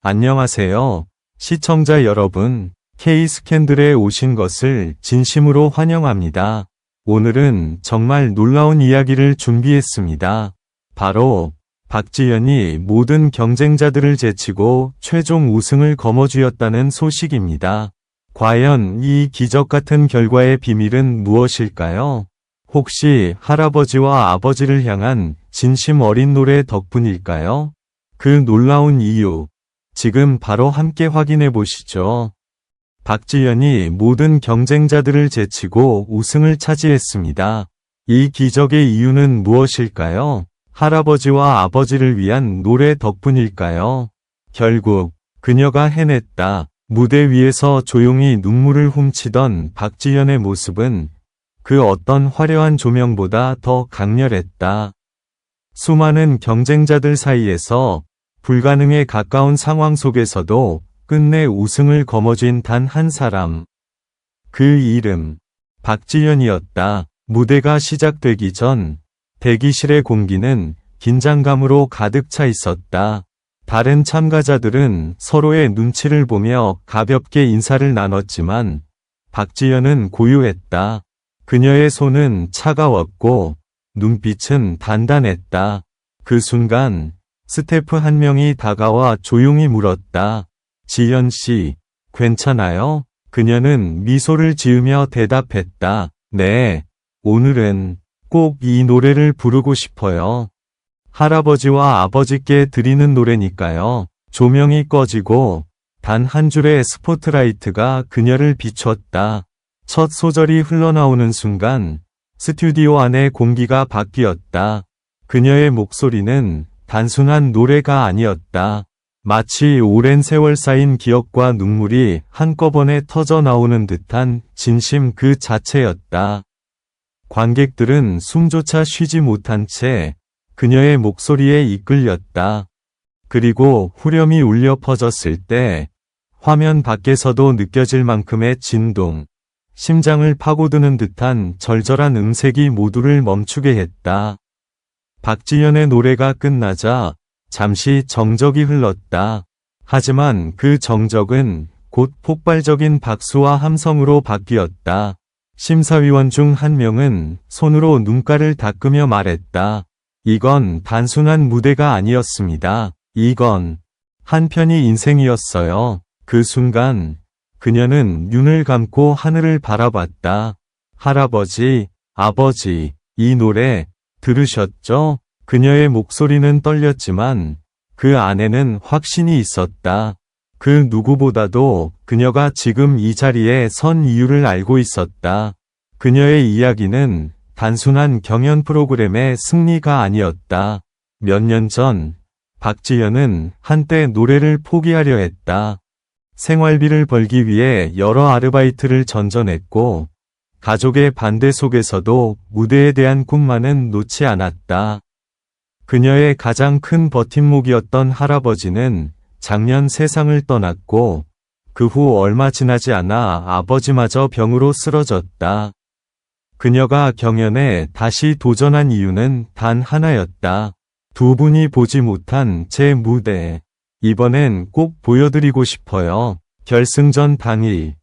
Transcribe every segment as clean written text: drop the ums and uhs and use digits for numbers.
안녕하세요. 시청자 여러분, K스캔들에 오신 것을 진심으로 환영합니다. 오늘은 정말 놀라운 이야기를 준비했습니다. 바로 박지현이 모든 경쟁자들을 제치고 최종 우승을 거머쥐었다는 소식입니다. 과연 이 기적 같은 결과의 비밀은 무엇일까요? 혹시 할아버지와 아버지를 향한 진심 어린 노래 덕분일까요? 그 놀라운 이유, 지금 바로 함께 확인해 보시죠. 박지현이 모든 경쟁자들을 제치고 우승을 차지했습니다. 이 기적의 이유는 무엇일까요? 할아버지와 아버지를 위한 노래 덕분일까요? 결국 그녀가 해냈다. 무대 위에서 조용히 눈물을 훔치던 박지현의 모습은 그 어떤 화려한 조명보다 더 강렬했다. 수많은 경쟁자들 사이에서 불가능에 가까운 상황 속에서도 끝내 우승을 거머쥔 단 한 사람. 그 이름, 박지현이었다. 무대가 시작되기 전 대기실의 공기는 긴장감으로 가득 차 있었다. 다른 참가자들은 서로의 눈치를 보며 가볍게 인사를 나눴지만 박지현은 고요했다. 그녀의 손은 차가웠고 눈빛은 단단했다. 그 순간 스태프 한 명이 다가와 조용히 물었다. 지현 씨, 괜찮아요? 그녀는 미소를 지으며 대답했다. 네, 오늘은 꼭 이 노래를 부르고 싶어요. 할아버지와 아버지께 드리는 노래니까요. 조명이 꺼지고 단 한 줄의 스포트라이트가 그녀를 비췄다. 첫 소절이 흘러나오는 순간 스튜디오 안의 공기가 바뀌었다. 그녀의 목소리는 단순한 노래가 아니었다. 마치 오랜 세월 쌓인 기억과 눈물이 한꺼번에 터져 나오는 듯한 진심 그 자체였다. 관객들은 숨조차 쉬지 못한 채 그녀의 목소리에 이끌렸다. 그리고 후렴이 울려 퍼졌을 때 화면 밖에서도 느껴질 만큼의 진동, 심장을 파고드는 듯한 절절한 음색이 모두를 멈추게 했다. 박지현의 노래가 끝나자 잠시 정적이 흘렀다. 하지만 그 정적은 곧 폭발적인 박수와 함성으로 바뀌었다. 심사위원 중 한 명은 손으로 눈가를 닦으며 말했다. 이건 단순한 무대가 아니었습니다. 이건 한편의 인생이었어요. 그 순간 그녀는 눈을 감고 하늘을 바라봤다. 할아버지, 아버지, 이 노래 들으셨죠? 그녀의 목소리는 떨렸지만 그 안에는 확신이 있었다. 그 누구보다도 그녀가 지금 이 자리에 선 이유를 알고 있었다. 그녀의 이야기는 단순한 경연 프로그램의 승리가 아니었다. 몇 년 전 박지현은 한때 노래를 포기하려 했다. 생활비를 벌기 위해 여러 아르바이트를 전전했고 가족의 반대 속에서도 무대에 대한 꿈만은 놓지 않았다. 그녀의 가장 큰 버팀목이었던 할아버지는 작년 세상을 떠났고 그 후 얼마 지나지 않아 아버지마저 병으로 쓰러졌다. 그녀가 경연에 다시 도전한 이유는 단 하나였다. 두 분이 보지 못한 제 무대. 이번엔 꼭 보여드리고 싶어요. 결승전 당일.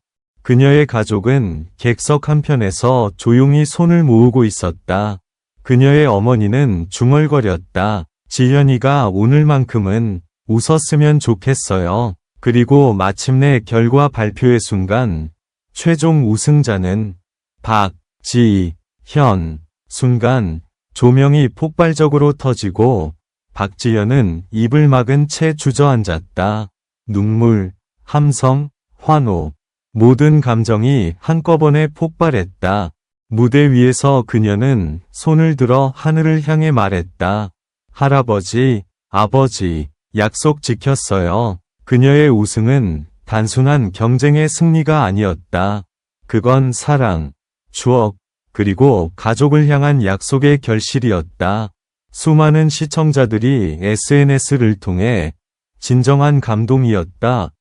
그녀의 가족은 객석 한편에서 조용히 손을 모으고 있었다. 그녀의 어머니는 중얼거렸다. 지현이가 오늘만큼은 웃었으면 좋겠어요. 그리고 마침내 결과 발표의 순간 최종 우승자는 박지현. 순간 조명이 폭발적으로 터지고 박지현은 입을 막은 채 주저앉았다. 눈물, 함성, 환호, 모든 감정이 한꺼번에 폭발했다. 무대 위에서 그녀는 손을 들어 하늘을 향해 말했다. 할아버지, 아버지, 약속 지켰어요. 그녀의 우승은 단순한 경쟁의 승리가 아니었다. 그건 사랑, 추억, 그리고 가족을 향한 약속의 결실이었다. 수많은 시청자들이 SNS를 통해 진정한 감동이었다.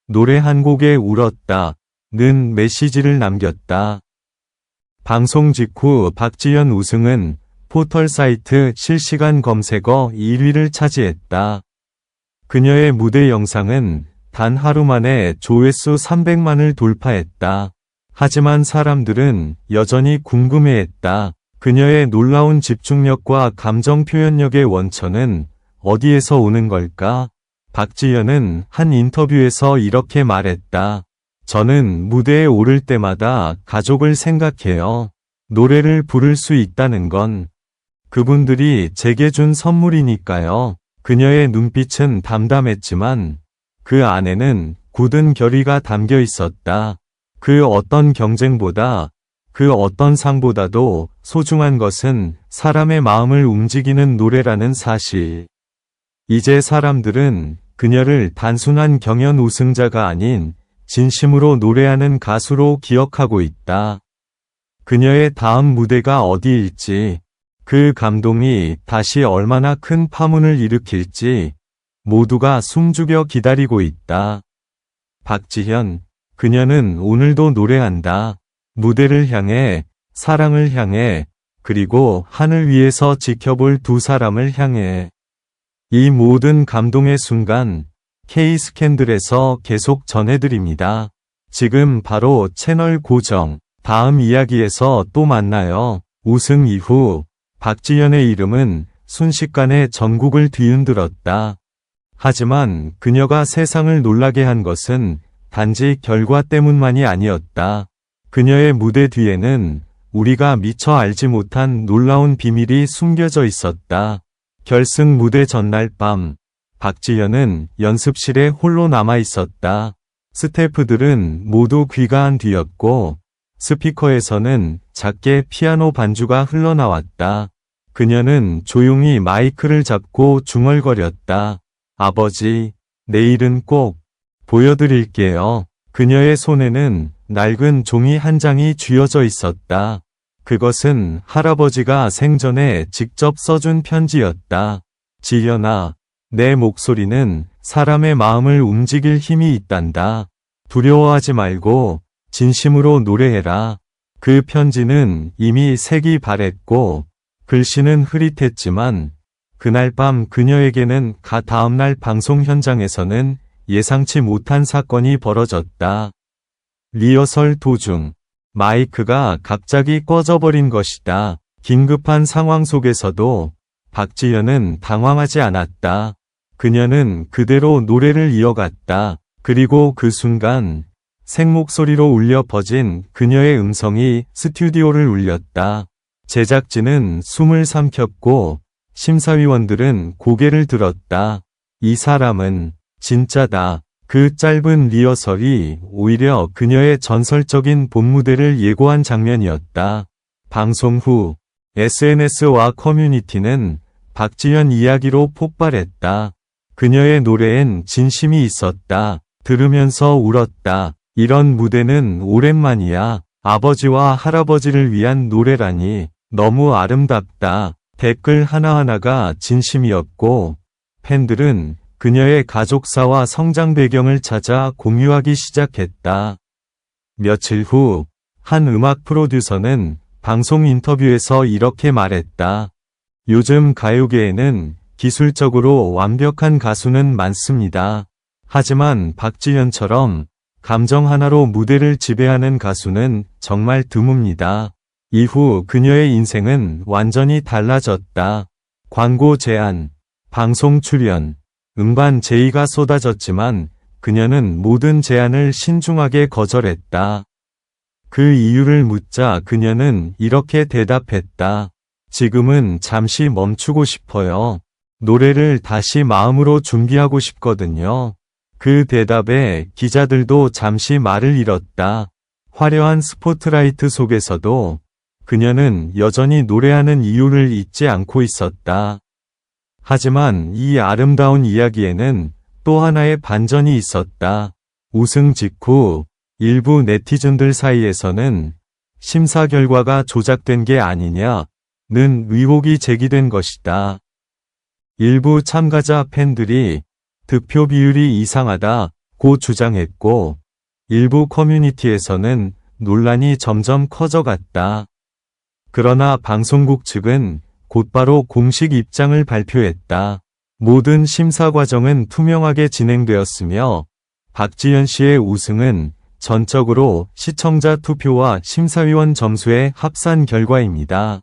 노래 한 곡에 울었다. 는 메시지를 남겼다. 방송 직후 박지현 우승은 포털 사이트 실시간 검색어 1위를 차지했다. 그녀의 무대 영상은 단 하루 만에 조회수 300만을 돌파했다. 하지만 사람들은 여전히 궁금해했다. 그녀의 놀라운 집중력과 감정 표현력의 원천은 어디에서 오는 걸까? 박지현은 한 인터뷰에서 이렇게 말했다. 저는 무대에 오를 때마다 가족을 생각해요. 노래를 부를 수 있다는 건 그분들이 제게 준 선물이니까요. 그녀의 눈빛은 담담했지만 그 안에는 굳은 결의가 담겨 있었다. 그 어떤 경쟁보다, 그 어떤 상보다도 소중한 것은 사람의 마음을 움직이는 노래라는 사실. 이제 사람들은 그녀를 단순한 경연 우승자가 아닌 진심으로 노래하는 가수로 기억하고 있다. 그녀의 다음 무대가 어디일지, 그 감동이 다시 얼마나 큰 파문을 일으킬지 모두가 숨죽여 기다리고 있다. 박지현, 그녀는 오늘도 노래한다. 무대를 향해, 사랑을 향해, 그리고 하늘 위에서 지켜볼 두 사람을 향해. 이 모든 감동의 순간, K스캔들에서 계속 전해드립니다. 지금 바로 채널 고정, 다음 이야기에서 또 만나요. 우승 이후, 박지현의 이름은 순식간에 전국을 뒤흔들었다. 하지만 그녀가 세상을 놀라게 한 것은 단지 결과 때문만이 아니었다. 그녀의 무대 뒤에는 우리가 미처 알지 못한 놀라운 비밀이 숨겨져 있었다. 결승 무대 전날 밤, 박지현은 연습실에 홀로 남아 있었다. 스태프들은 모두 귀가한 뒤였고, 스피커에서는 작게 피아노 반주가 흘러나왔다. 그녀는 조용히 마이크를 잡고 중얼거렸다. 아버지, 내일은 꼭 보여드릴게요. 그녀의 손에는 낡은 종이 한 장이 쥐어져 있었다. 그것은 할아버지가 생전에 직접 써준 편지였다. 지현아, 내 목소리는 사람의 마음을 움직일 힘이 있단다. 두려워하지 말고 진심으로 노래해라. 그 편지는 이미 색이 바랬고 글씨는 흐릿했지만 그날 밤 그녀에게는 다음날 방송 현장에서는 예상치 못한 사건이 벌어졌다. 리허설 도중 마이크가 갑자기 꺼져버린 것이다. 긴급한 상황 속에서도 박지현은 당황하지 않았다. 그녀는 그대로 노래를 이어갔다. 그리고 그 순간 생목소리로 울려 퍼진 그녀의 음성이 스튜디오를 울렸다. 제작진은 숨을 삼켰고 심사위원들은 고개를 들었다. 이 사람은 진짜다. 그 짧은 리허설이 오히려 그녀의 전설적인 본무대를 예고한 장면이었다. 방송 후 SNS와 커뮤니티는 박지현 이야기로 폭발했다. 그녀의 노래엔 진심이 있었다. 들으면서 울었다. 이런 무대는 오랜만이야. 아버지와 할아버지를 위한 노래라니 너무 아름답다. 댓글 하나하나가 진심이었고 팬들은 그녀의 가족사와 성장 배경을 찾아 공유하기 시작했다. 며칠 후 한 음악 프로듀서는 방송 인터뷰에서 이렇게 말했다. 요즘 가요계에는 기술적으로 완벽한 가수는 많습니다. 하지만 박지현처럼 감정 하나로 무대를 지배하는 가수는 정말 드뭅니다. 이후 그녀의 인생은 완전히 달라졌다. 광고 제안, 방송 출연, 음반 제의가 쏟아졌지만 그녀는 모든 제안을 신중하게 거절했다. 그 이유를 묻자 그녀는 이렇게 대답했다. 지금은 잠시 멈추고 싶어요. 노래를 다시 마음으로 준비하고 싶거든요. 그 대답에 기자들도 잠시 말을 잃었다. 화려한 스포트라이트 속에서도 그녀는 여전히 노래하는 이유를 잊지 않고 있었다. 하지만 이 아름다운 이야기에는 또 하나의 반전이 있었다. 우승 직후 일부 네티즌들 사이에서는 심사 결과가 조작된 게 아니냐는 의혹이 제기된 것이다. 일부 참가자 팬들이 득표 비율이 이상하다고 주장했고 일부 커뮤니티에서는 논란이 점점 커져갔다. 그러나 방송국 측은 곧바로 공식 입장을 발표했다. 모든 심사 과정은 투명하게 진행되었으며 박지현 씨의 우승은 전적으로 시청자 투표와 심사위원 점수의 합산 결과입니다.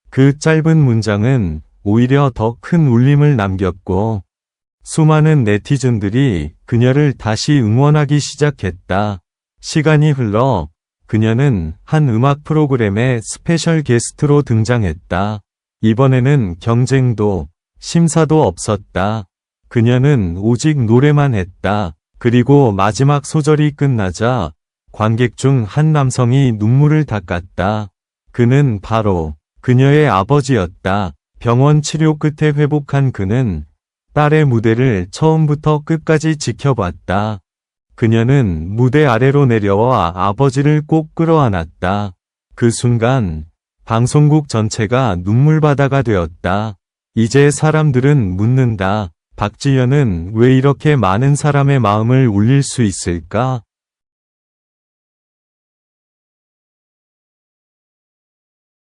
그 짧은 문장은 오히려 더 큰 울림을 남겼고 수많은 네티즌들이 그녀를 다시 응원하기 시작했다. 시간이 흘러 그녀는 한 음악 프로그램의 스페셜 게스트로 등장했다. 이번에는 경쟁도 심사도 없었다. 그녀는 오직 노래만 했다. 그리고 마지막 소절이 끝나자 관객 중 한 남성이 눈물을 닦았다. 그는 바로 그녀의 아버지였다. 병원 치료 끝에 회복한 그는 딸의 무대를 처음부터 끝까지 지켜봤다. 그녀는 무대 아래로 내려와 아버지를 꼭 끌어안았다. 그 순간 방송국 전체가 눈물바다가 되었다. 이제 사람들은 묻는다. 박지현은 왜 이렇게 많은 사람의 마음을 울릴 수 있을까?